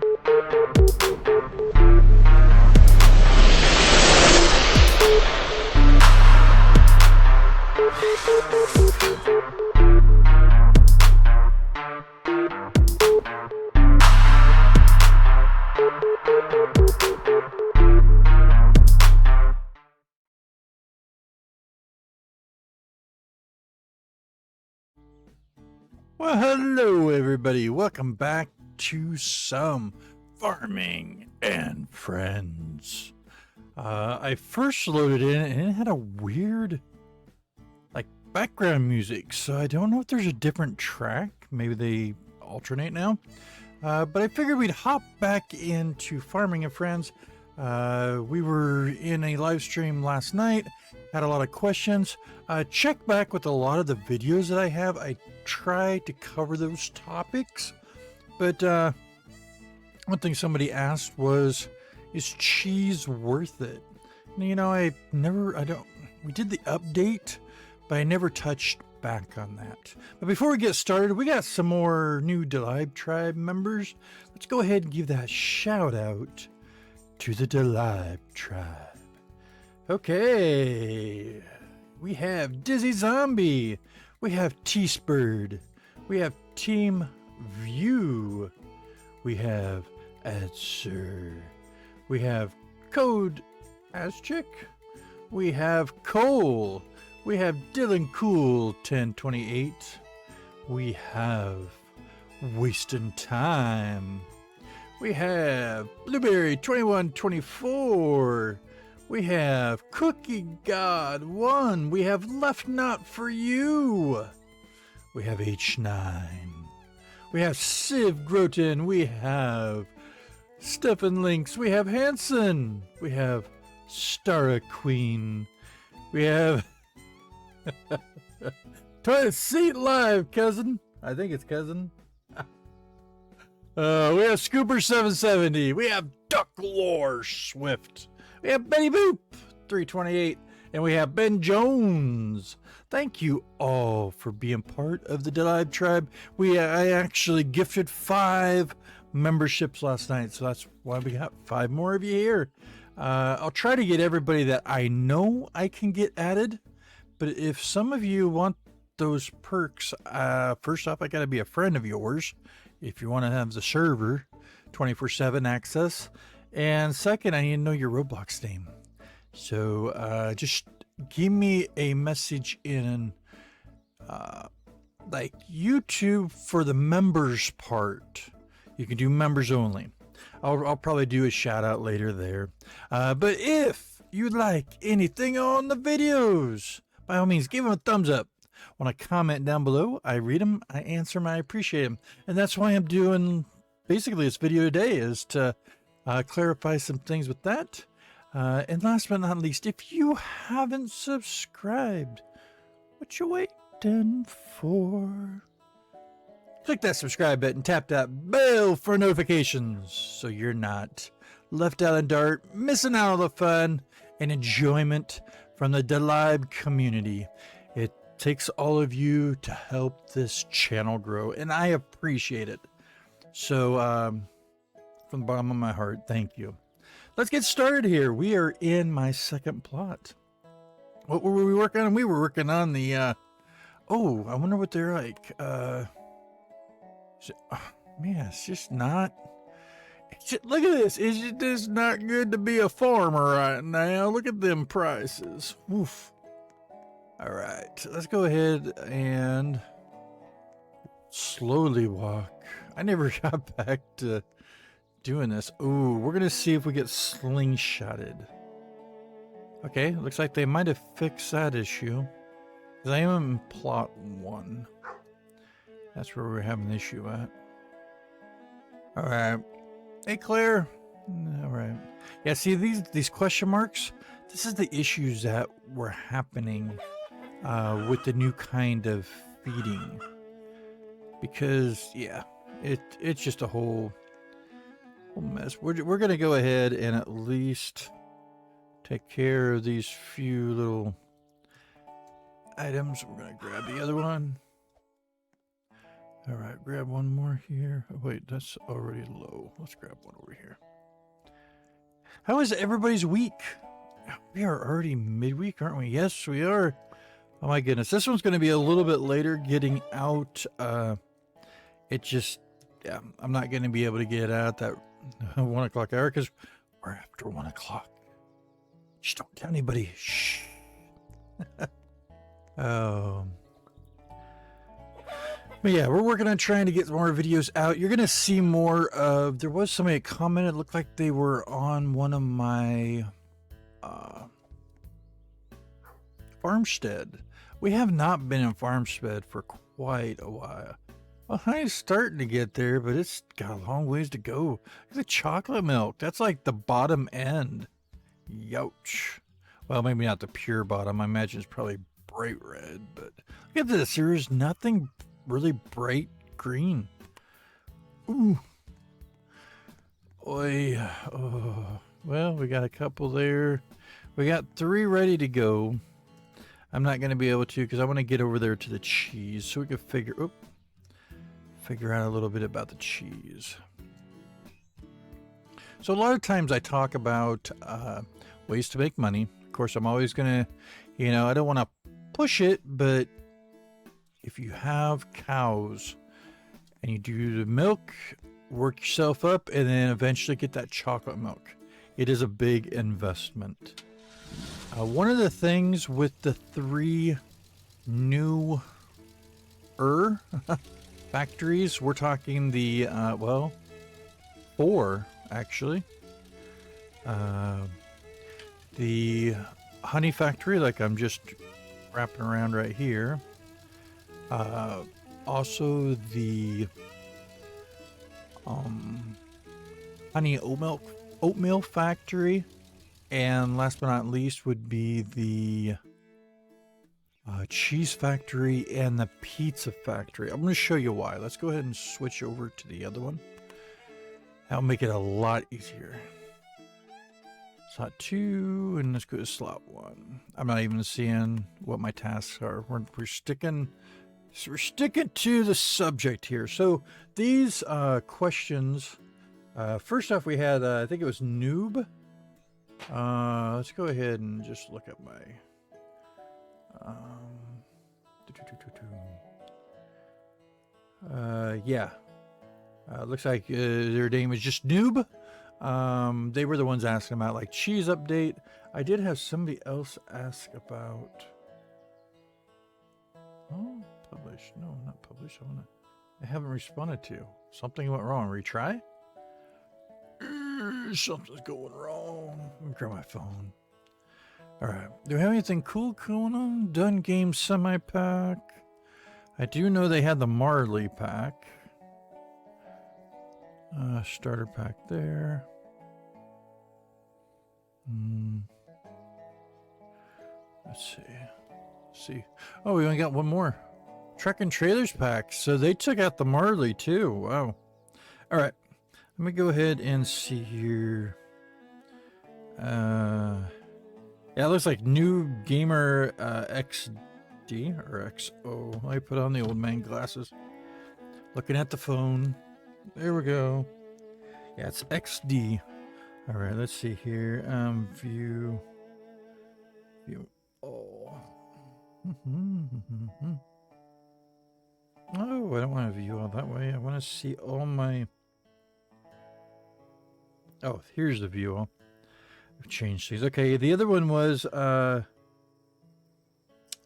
Well, hello everybody. Welcome back to some farming and friends. I first loaded in and it had a weird background music, so I don't know if there's a different track. Maybe they alternate now. But I figured we'd hop back into farming and friends. We were in a live stream last night, had a lot of questions. Check back with a lot of the videos that I have. I try to cover those topics, but one thing somebody asked was, is cheese worth it? And, you know, we did the update, but I never touched back on that. But before we get started, we got some more new Delibe Tribe members. Let's go ahead and give that shout out to the Delibe Tribe. Okay, we have Dizzy Zombie, we have T-Spurred, we have Team View, we have Adsir, we have Code Azchick, we have Cole, we have Dylan Cool 1028, we have Wasting Time, we have Blueberry 2124, we have Cookie God 1, we have Left Not For You, we have H9, we have Civ Groton, we have Stefan Links, we have Hanson, we have Stara Queen, we have Toilet Seat Live, cousin. I think it's cousin. We have Scooper 770. We have Duck Lore Swift. We have Betty Boop 328. And we have Ben Jones. Thank you all for being part of the Delibe Tribe. I actually gifted 5 memberships last night, so that's why we got 5 more of you here. I'll try to get everybody that I know I can get added. But if some of you want those perks, first off, I got to be a friend of yours if you want to have the server 24/7 access. And second, I need to know your Roblox name. So just give me a message in YouTube for the members part. You can do members only. I'll probably do a shout out later there. But if you'd like anything on the videos, by all means, give them a thumbs up. When I comment down below, I read them, I answer them, I appreciate them. And that's why I'm doing basically this video today, is to clarify some things with that. And last but not least, if you haven't subscribed, what you waiting for? Click that subscribe button, tap that bell for notifications so you're not left out in the dark, missing out on the fun and enjoyment from the Delibe community. It takes all of you to help this channel grow, and I appreciate it. So, from the bottom of my heart, thank you. Let's get started here. We are in my second plot. What were we working on? We were working on the, I wonder what they're like. Man, it's just not... Look at this. It's just not good to be a farmer right now. Look at them prices. Oof. All right. Let's go ahead and slowly walk. I never got back to doing this. Ooh, we're going to see if we get slingshotted. Okay. Looks like they might have fixed that issue. Because I am in plot 1. That's where we're having an issue at. All right. Hey, Claire. All right. Yeah, see these question marks? This is the issues that were happening with the new kind of feeding. Because, yeah, it's just a whole mess. We're going to go ahead and at least take care of these few little items. We're going to grab the other one. All right, grab one more here. Oh, wait, that's already low. Let's grab one over here. How is everybody's week? We are already midweek, aren't we? Yes, we are. Oh my goodness. This one's going to be a little bit later getting out. It just, yeah, I'm not going to be able to get out that 1 o'clock hour because we're after 1 o'clock. Just don't tell anybody. Shh. But yeah, we're working on trying to get more videos out. You're going to see more of, there was somebody that commented, it looked like they were on one of my farmstead. We have not been in farmstead for quite a while. Well, I'm starting to get there, but it's got a long ways to go. The chocolate milk, that's like the bottom end. Youch. Well, maybe not the pure bottom. I imagine it's probably bright red, but look at this. There's nothing really bright green. Ooh. Oy. Oh. Well, we got a couple there. We got 3 ready to go. I'm not going to be able to because I want to get over there to the cheese so we can figure out a little bit about the cheese. So a lot of times I talk about ways to make money. Of course, I'm always going to, I don't want to push it, but if you have cows and you do the milk, work yourself up, and then eventually get that chocolate milk, it is a big investment. One of the things with the 3 new factories, we're talking the, 4 actually. The honey factory, like I'm just wrapping around right here. Also the honey oatmeal factory, and last but not least would be the cheese factory and the pizza factory. I'm going to show you why. Let's go ahead and switch over to the other one. That'll make it a lot easier. Slot 2, and let's go to slot 1. I'm not even seeing what my tasks are. We're sticking to the subject here. So these questions, first off we had, I think it was noob. Let's go ahead and just look at my, looks like their name is just noob. They were the ones asking about like cheese update. I did have somebody else ask about, publish. No, not publish. I haven't responded to. Something went wrong. Retry? Something's going wrong. Let me grab my phone. Alright. Do we have anything cool going on? Done game semi-pack. I do know they had the Marley pack. Starter pack there. Let's see. Oh, we only got one more. Truck and Trailers pack. So they took out the Marley too. Wow. All right. Let me go ahead and see here. Yeah, it looks like new gamer XD or XO. Let me put on the old man glasses. Looking at the phone. There we go. Yeah, it's XD. All right, let's see here. View. Oh. Oh, I don't want to view all that way. I want to see all my. Oh, here's the view. I've changed these. Okay, the other one was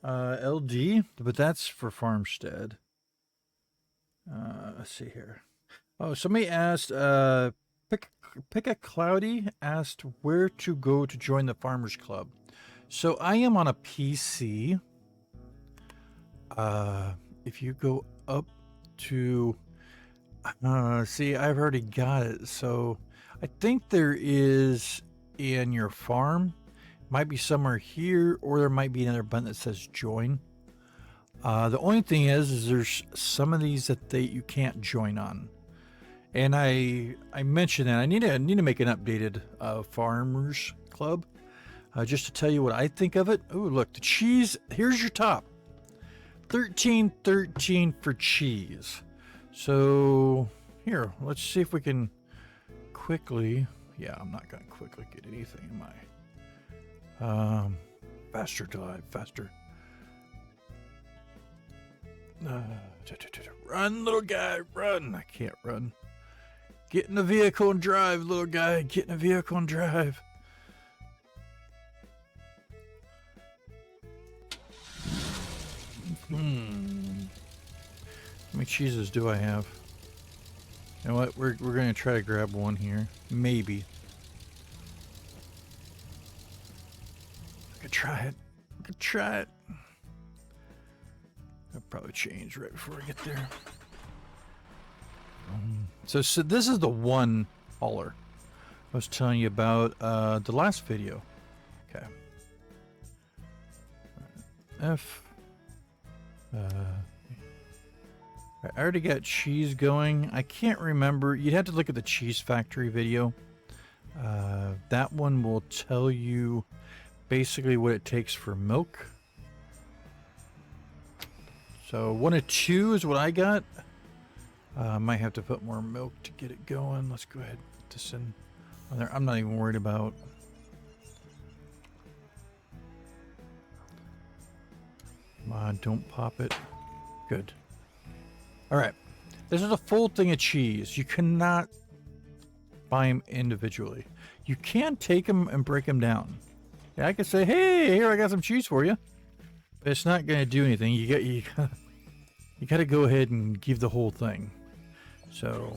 LD, but that's for Farmstead. Let's see here. Oh, somebody asked, Pick a Cloudy asked where to go to join the Farmers Club. So I am on a PC. If you go up to, see, I've already got it. So I think there is in your farm, might be somewhere here, or there might be another button that says join. The only thing is there's some of these that you can't join on. And I mentioned that I need to make an updated Farmers Club, just to tell you what I think of it. Oh, look, the cheese. Here's your top. 13.13 for cheese. So here, let's see if we can quickly. Yeah, I'm not gonna quickly get anything, am I? Faster drive, faster. Run, little guy, run! I can't run. Get in the vehicle and drive, little guy. Get in the vehicle and drive. How many cheeses do I have? You know what? We're gonna try to grab one here. Maybe. I could try it. I could try it. I'll probably change right before I get there. So this is the one hauler I was telling you about the last video. Okay. I already got cheese going. I can't remember. You'd have to look at the cheese factory video. That one will tell you basically what it takes for milk. So 1 of 2 is what I got. Might have to put more milk to get it going. Let's go ahead and put this in on there. I'm not even worried about. Come on, don't pop it. Good. All right. This is a full thing of cheese. You cannot buy them individually. You can take them and break them down. Yeah, I could say, hey, here, I got some cheese for you. But it's not going to do anything. You got to go ahead and give the whole thing. So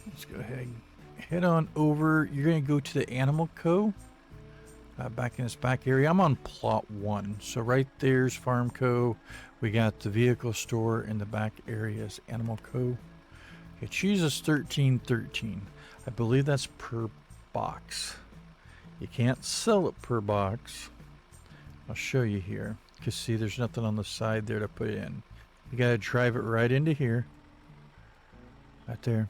let's go ahead and head on over. You're going to go to the Animal Co. Back in this back area. I'm on plot 1. So right there's Farm Co. We got the vehicle store in the back area is Animal Co. Okay, cheese is $13.13. I believe that's per box. You can't sell it per box. I'll show you here. Because see, there's nothing on the side there to put in. You gotta drive it right into here. Right there.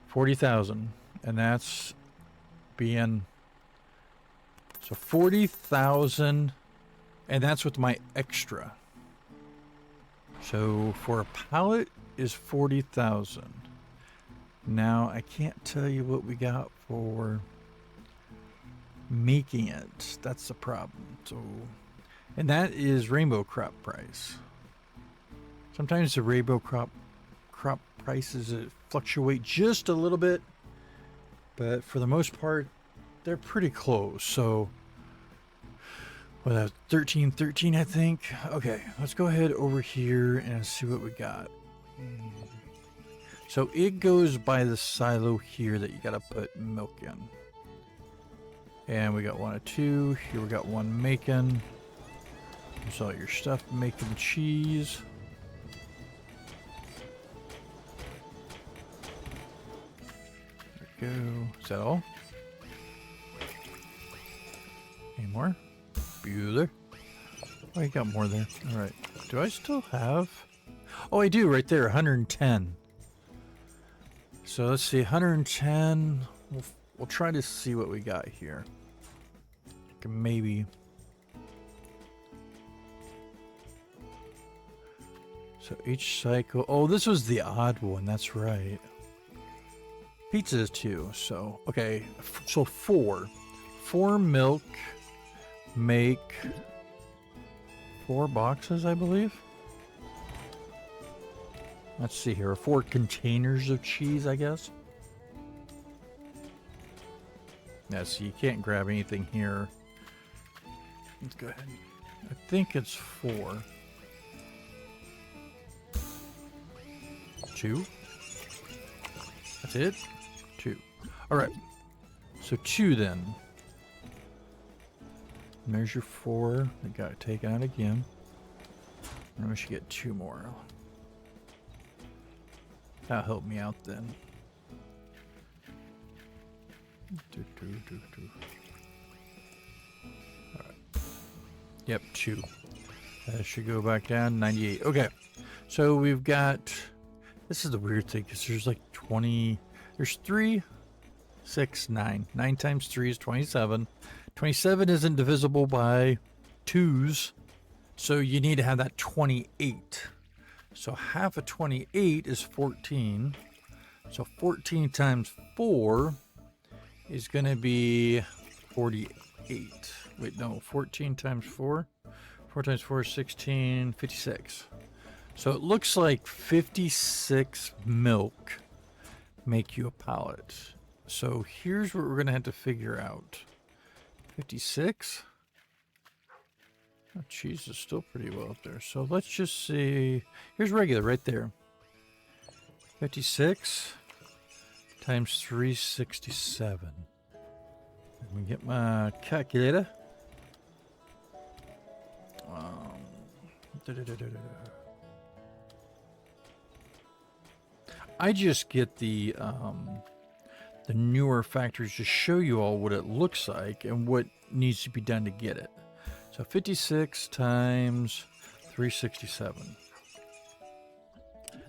40,000. And that's being... So 40,000. And that's with my extra. So for a pallet is 40,000. Now I can't tell you what we got for making it. That's the problem. So, and that is rainbow crop price. Sometimes the rainbow crop prices fluctuate just a little bit, but for the most part, they're pretty close. So, well, 13.13, I think. Okay, let's go ahead over here and see what we got. So it goes by the silo here that you gotta put milk in. And we got 1 of 2. Here we got 1 making. There's all your stuff making cheese. There we go. Is that all? Any more? Bueller. Oh, you got more there. All right. Do I still have? Oh, I do right there. 110. So let's see. 110. We'll try to see what we got here. Maybe. So each cycle. Oh, this was the odd one. That's right. Pizza is 2. So, okay. So 4. 4 milk. Make 4 boxes, I believe. Let's see here. 4 containers of cheese, I guess. Yeah, so you can't grab anything here. Let's go ahead. I think it's 4. 2. That's it? 2. Alright. So 2 then. And there's your 4. They got it taken out again. And we should get 2 more. That'll help me out then. Alright. Yep, 2. That should go back down. 98. Okay. So we've got... This is the weird thing, because there's like 20... There's 3, 6, 9. 9 times 3 is 27. 27 isn't divisible by 2's, so you need to have that 28. So half of 28 is 14. So 14 times 4 is going to be 48. Wait, no, 14 times 4. 4 times 4 is 16, 56. So it looks like 56 milk make you a pallet. So here's what we're going to have to figure out. 56? Oh, cheese is still pretty well up there. So let's just see. Here's regular right there. 56 times 367. Let me get my calculator. I just get the newer factors to show you all what it looks like and what needs to be done to get it. So 56 times 367.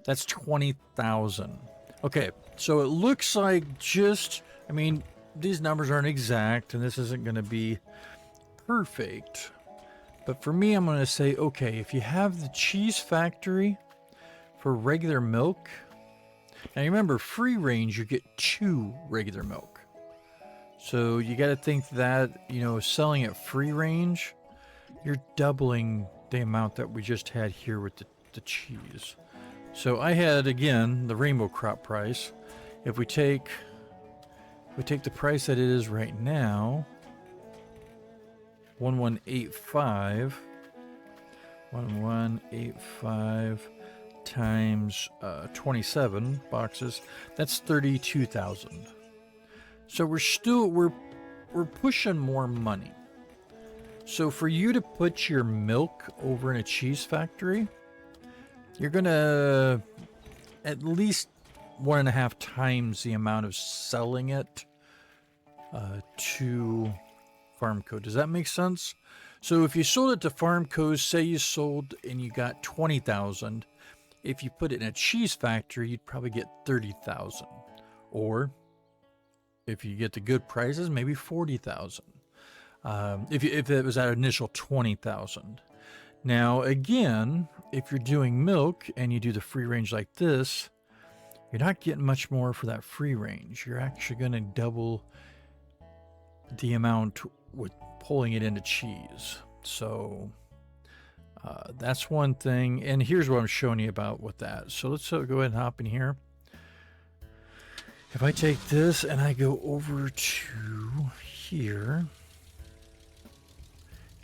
That's 20,000. Okay, so it looks like just, I mean, these numbers aren't exact and this isn't going to be perfect. But for me, I'm going to say, okay, if you have the cheese factory for regular milk, now remember, free range, you get 2 regular milk. So you got to think that, you know, selling at free range, you're doubling the amount that we just had here with the cheese. So I had, again, the rainbow crop price. If we take the price that it is right now, 1185 times 27 boxes, that's 32,000. So we're pushing more money. So for you to put your milk over in a cheese factory, you're gonna at least 1.5 times the amount of selling it to Farmco. Does that make sense? So if you sold it to Farmco, say you sold and you got 20,000, if you put it in a cheese factory, you'd probably get 30,000. Or if you get the good prices, maybe 40,000. If it was that initial 20,000. Now, again, if you're doing milk and you do the free range like this, you're not getting much more for that free range. You're actually going to double the amount with pulling it into cheese. So that's one thing. And here's what I'm showing you about with that. So let's go ahead and hop in here. If I take this and I go over to here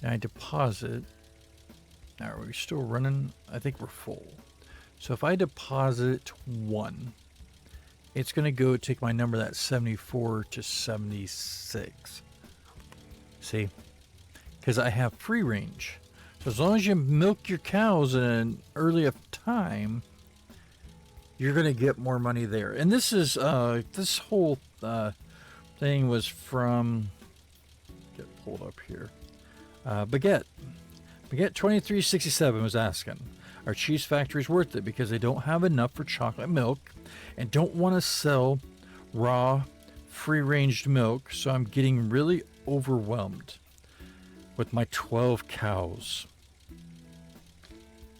and I deposit, now are we still running? I think we're full. So if I deposit 1, it's going to go take my number that's 74 to 76. See? Because I have free range. So as long as you milk your cows in an early time, you're going to get more money there. And this is this whole thing was from, get pulled up here. Baguette 2367 was asking, are cheese factories worth it because they don't have enough for chocolate milk and don't want to sell raw free-ranged milk, so I'm getting really overwhelmed with my 12 cows.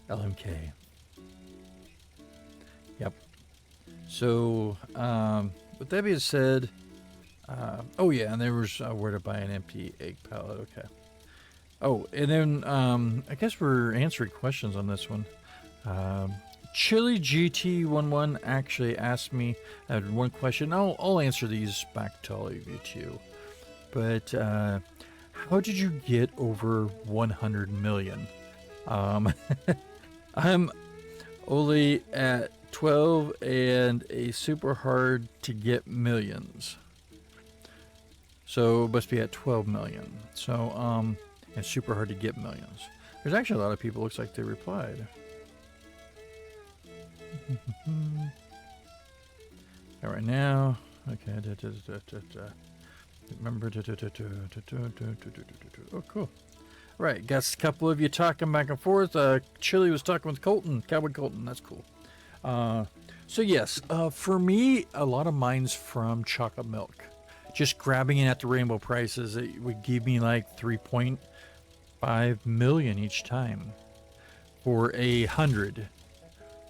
LMK. Yep. So with that being said, oh yeah, and there was where to buy an empty egg pallet. Okay. Oh, and then I guess we're answering questions on this one. Chili GT11 actually asked me one question. I'll answer these back to all of you too. But how did you get over 100 million? I'm only at 12 and a super hard to get millions. So it must be at 12 million. So it's super hard to get millions. There's actually a lot of people, looks like they replied. All right, now, okay. Remember, oh, cool. Right, got a couple of you talking back and forth. Chili was talking with Colton, Cowboy Colton. That's cool. So yes, for me, a lot of mine's from chocolate milk. Just grabbing it at the rainbow prices, it would give me like 3.5 million each time for 100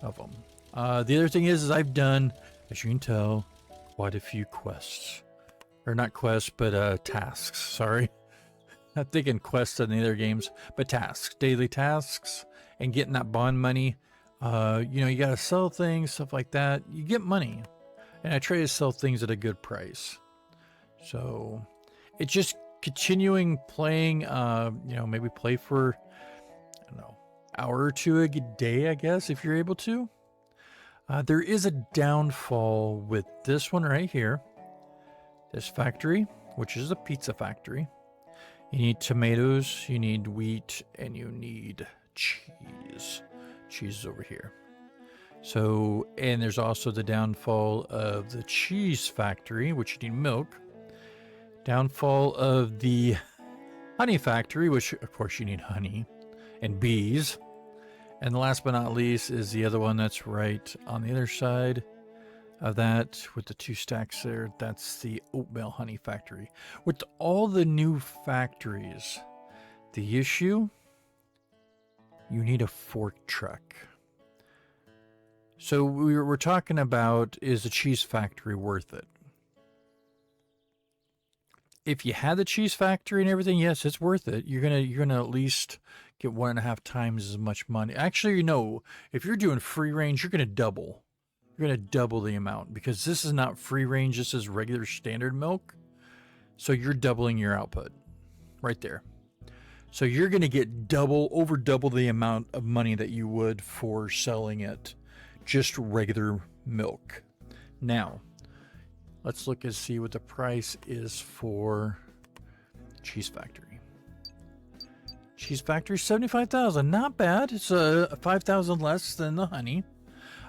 of them. The other thing is I've done, as you can tell, quite a few quests. Or not quests, but tasks, sorry. Not thinking quests in the other games, but tasks, daily tasks, and getting that bond money. You know, you gotta sell things, stuff like that. You get money. And I try to sell things at a good price. So it's just continuing playing, you know, maybe play for, I don't know, hour or two a day, I guess, if you're able to. There is a downfall with this one right here. This factory, which is a pizza factory. You need tomatoes, you need wheat, and you need cheese. Cheese is over here. So, and there's also the downfall of the cheese factory, which you need milk. Downfall of the honey factory, which of course you need honey and bees. And last but not least is the other one that's right on the other side of that with the 2 stacks there. That's the oatmeal honey factory. With all the new factories, the issue, you need a fork truck. So we're talking about, is the cheese factory worth it? If you had the cheese factory and everything, yes, it's worth it. You're gonna at least get 1.5 times as much money. Actually, you know, if you're doing free range, you're gonna double. You're gonna double the amount, because this is not free range. This is regular standard milk. So you're doubling your output right there. So you're gonna get over double the amount of money that you would for selling it just regular milk. Now, let's look and see what the price is for cheese factory. Cheese factory, 75,000. Not bad. It's 5,000 less than the honey.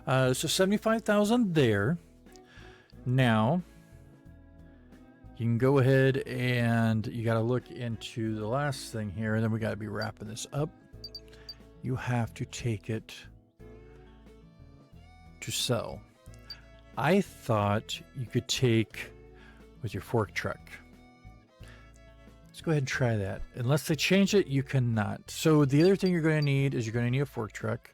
So 75,000 there. Now, you can go ahead and you got to look into the last thing here, and then we got to be wrapping this up. You have to take it to sell. I thought you could take with your fork truck. Let's go ahead and try that. Unless they change it, you cannot. So the other thing you're going to need is you're going to need a fork truck.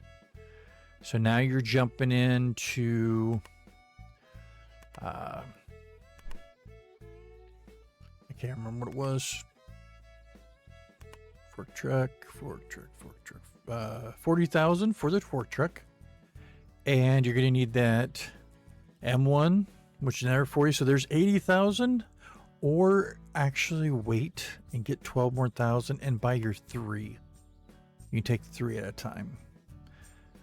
So now you're jumping into I can't remember what it was. Fork truck. 40,000 for the fork truck. And you're going to need that M1, which is another 40. So there's 80,000. Or actually wait and get 12 more thousand and buy your 3. You can take 3 at a time.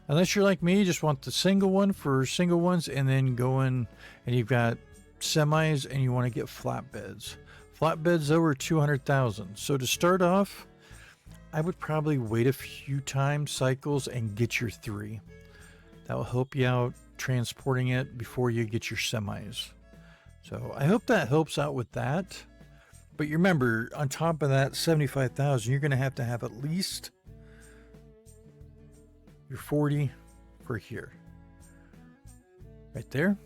Unless you're like me, you just want the single one for single ones, and then go in and you've got semis and you want to get flatbeds. Flatbeds over 200,000. So to start off, I would probably wait a few cycles and get your 3. That will help you out transporting it before you get your semis. So I hope that helps out with that. But you remember, on top of that 75,000, you're going to have at least your 40 for here. Right there.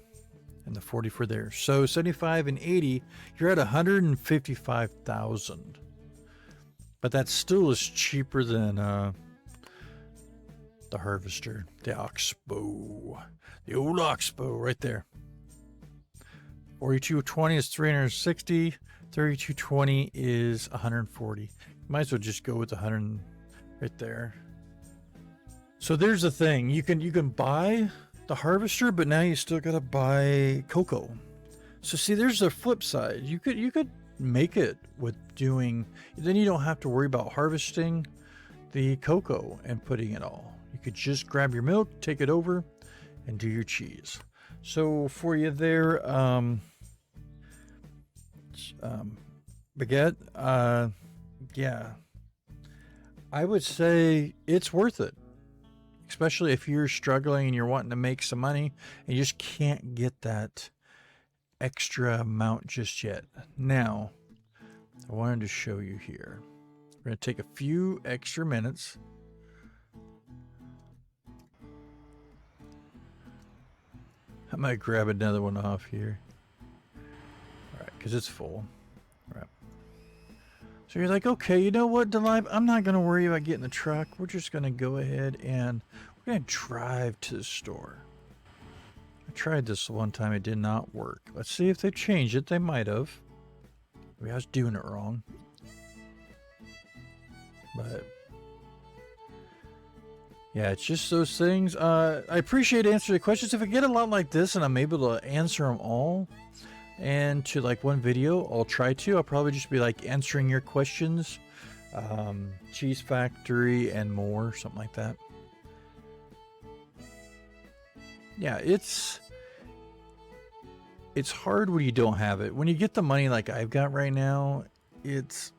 And the 40 for there. So 75 and 80, you're at 155,000. But that still is cheaper than the harvester, the oxbow. The old oxbow right there. 4220 is 360. 3220 is 140. Might as well just go with 100 right there. So there's the thing. You can buy the harvester, but now you still gotta buy cocoa. So see, there's the flip side. You could make it with doing. Then you don't have to worry about harvesting the cocoa and putting it all. You could just grab your milk, take it over, and do your cheese. So for you there, baguette, yeah, I would say it's worth it, especially if you're struggling and you're wanting to make some money and you just can't get that extra amount just yet. Now, I wanted to show you here. We're going to take a few extra minutes. I might grab another one off here. All right, because it's full. All right. So you're like, okay, you know what, Delive? I'm not going to worry about getting the truck. We're just going to go ahead and we're going to drive to the store. I tried this one time. It did not work. Let's see if they changed it. They might have. Maybe I was doing it wrong. But yeah, it's just those things. I appreciate answering the questions. If I get a lot like this and I'm able to answer them all and to like one video, I'll try to. I'll probably just be like answering your questions. Cheese factory and more, something like that. Yeah, it's hard when you don't have it. When you get the money like I've got right now, it's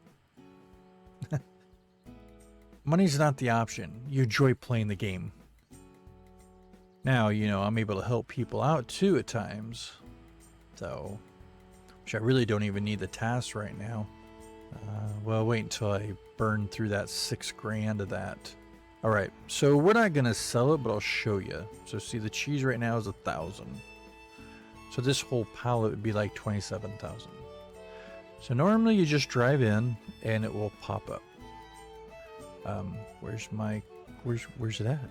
money's not the option. You enjoy playing the game. Now, you know, I'm able to help people out too at times. So, which I really don't even need the task right now. Well, wait until I burn through that 6 grand of that. All right, so we're not gonna sell it, but I'll show you. So see, the cheese right now is 1,000. So this whole pallet would be like 27,000. So normally you just drive in and it will pop up. Where's it at?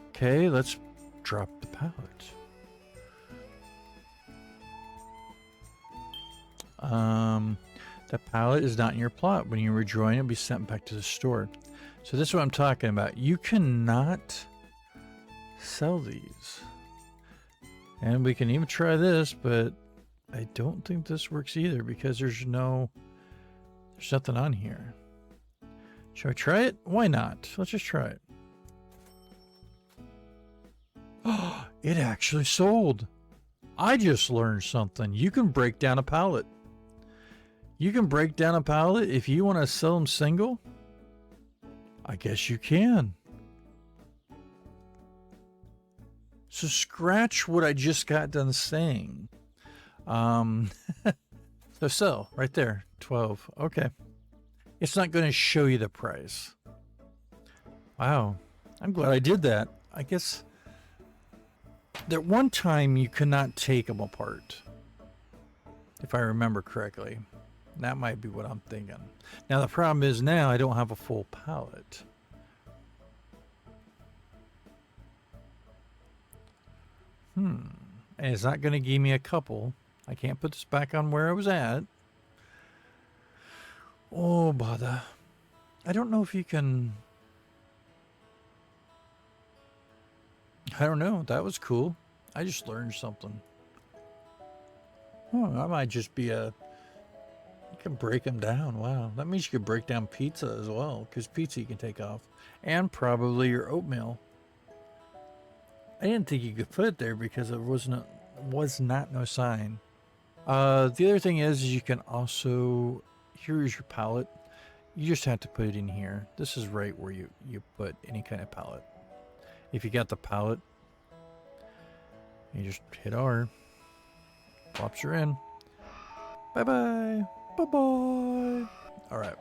Okay, let's drop the pallet. The pallet is not in your plot. When you rejoin, it'll be sent back to the store. So this is what I'm talking about. You cannot sell these. And we can even try this, but I don't think this works either because there's nothing on here. Should I try it? Why not? Let's just try it. Oh, it actually sold. I just learned something. You can break down a pallet. You can break down a pallet if you want to sell them single. I guess you can. So scratch what I just got done saying. So sell right there, 12. Okay. It's not going to show you the price. Wow. I'm glad I did that. I guess that one time you could not take them apart, if I remember correctly. That might be what I'm thinking. Now the problem is now I don't have a full pallet. And it's not going to give me a couple. I can't put this back on where I was at. Oh, bother. I don't know if you can... I don't know. That was cool. I just learned something. Oh, that might just be a... You can break them down. Wow. That means you could break down pizza as well, because pizza you can take off. And probably your oatmeal. I didn't think you could put it there because it was not no sign. The other thing is you can also... Here is your pallet. You just have to put it in here. This is right where you put any kind of pallet. If you got the pallet, you just hit R. Pops her in. Bye-bye. Bye-bye. All right.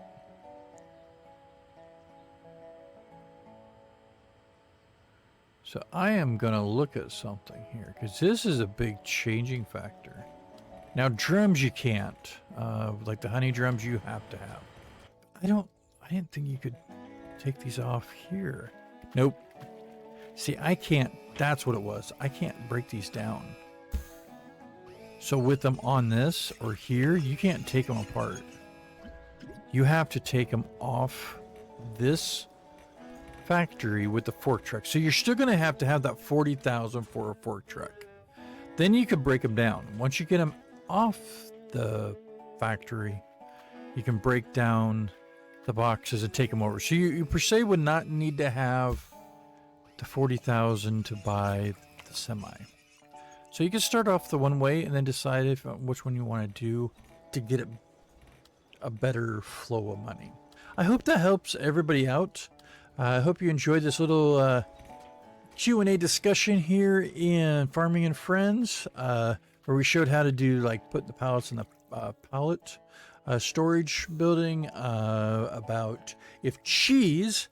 So I am going to look at something here because this is a big changing factor. Now drums you can't. Like the honey drums you have to have. I didn't think you could take these off here. Nope. See, I can't. That's what it was. I can't break these down. So with them on this or here, you can't take them apart. You have to take them off this factory with the fork truck. So you're still going to have that 40,000 for a fork truck. Then you could break them down. Once you get them off the factory, you can break down the boxes and take them over. So you per se would not need to have the 40,000 to buy the semi. So you can start off the one way and then decide which one you want to do to get a better flow of money. I hope that helps everybody out. I hope you enjoyed this little Q&A discussion here in Farming and Friends, where we showed how to do like put the pallets in the pallet storage building, about if cheese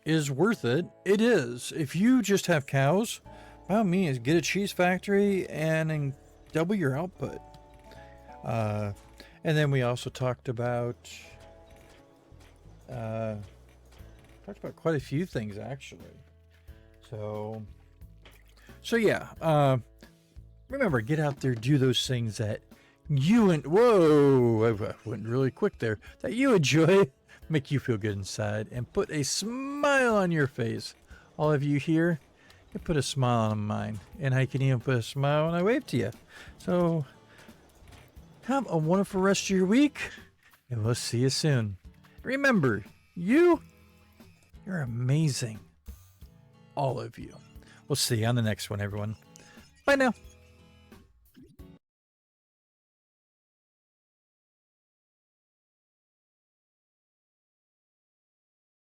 is worth it. It is. If you just have cows, by all means, get a cheese factory and double your output. And then we also talked about quite a few things actually. So yeah, remember, get out there, do those things that you and whoa, I went really quick there, that you enjoy, make you feel good inside, and put a smile on your face. All of you here can put a smile on mine, and I can even put a smile when I wave to you. So have a wonderful rest of your week, and we'll see you soon. Remember, you're amazing. All of you. We'll see you on the next one, everyone. Bye now.